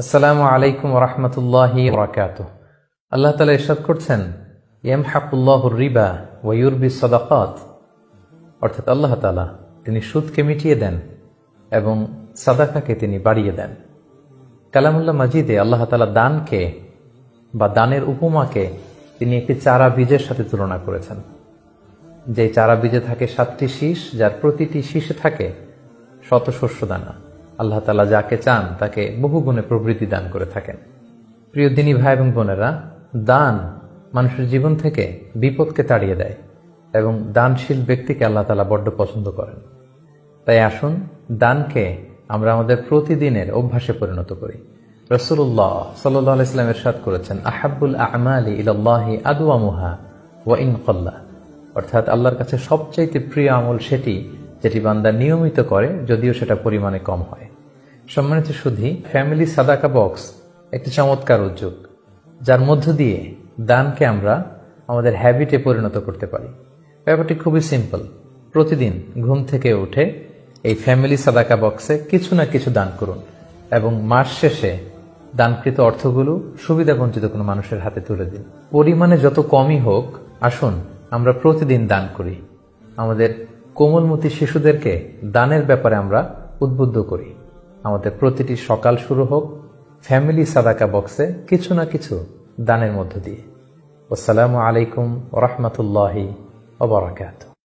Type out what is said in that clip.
আসসালামু আলাইকুম ওয়া রাহমাতুল্লাহি ওয়া বারাকাতুহু। আল্লাহ তাআলা ইরশাদ করছেন, ইয়ামহাকুল্লাহুর রিবা ওয়া ইউরবিস সাদাকাত, অর্থাৎ আল্লাহ তাআলা তিনি সুদকে মিটিয়ে দেন এবং সাদাকাকে তিনি বাড়িয়ে দেন। কালামুল্লাহ মাজিদে আল্লাহ তাআলা দানকে বা দানের উপমাকে তিনি একটি চারা বীজের সাথে তুলনা করেছেন। যে চারা বীজে থাকে 7টি শীষ, যার প্রতিটি শীষে থাকে শত শস্য দানা। আল্লাহ তাআলা যাকে চান তাকে বহুগুণে প্রবৃদ্ধি দান করে থাকেন। প্রিয় দিনী ভাই এবং বোনেরা, দান মানুষের জীবন থেকে বিপদকে তাড়িয়ে দেয় এবং দানশীল ব্যক্তিকে আল্লাহ তাআলা বড্ড পছন্দ করেন। তাই আসুন দানকে আমরা আমাদের প্রতিদিনের অভ্যাসে পরিণত করি। রাসূলুল্লাহ সাল্লাল্লাহু আলাইহি ওয়াসাল্লাম ইরশাদ করেছেন, আহাব্বুল আ'মালি ইলাল্লাহি আদওয়ামুহা ওয়া ইন ক্বাল্লা, অর্থাৎ আল্লাহর কাছে সবচাইতে প্রিয় আমল সেটি যেটি বান্দা নিয়মিত করে, যদিও সেটা পরিমাণে কম হয়। সম্মানিত সুধী, ফ্যামিলি সাদাকা বক্স একটি চমৎকার উদ্যোগ, যার মধ্য দিয়ে দানকে আমরা আমাদের হ্যাবিটে পরিণত করতে পারি। ব্যাপারটি খুবই সিম্পল। প্রতিদিন ঘুম থেকে উঠে এই ফ্যামিলি সাদাকা বক্সে কিছু না কিছু দান করুন এবং মাস শেষে দানকৃত অর্থগুলো সুবিধাবঞ্চিত কোনো মানুষের হাতে তুলে দিন। পরিমাণে যত কমই হোক, আসুন আমরা প্রতিদিন দান করি। আমাদের কোমলমতি শিশুদেরকে দানের ব্যাপারে আমরা উদ্বুদ্ধ করি। আমাদের প্রতিটি সকাল শুরু হোক ফ্যামিলি সাদাকা বক্সে কিছু না কিছু দানের মধ্য দিয়ে। আসসালামু আলাইকুম ওয়া রাহমাতুল্লাহি ওয়া বারাকাতুহু।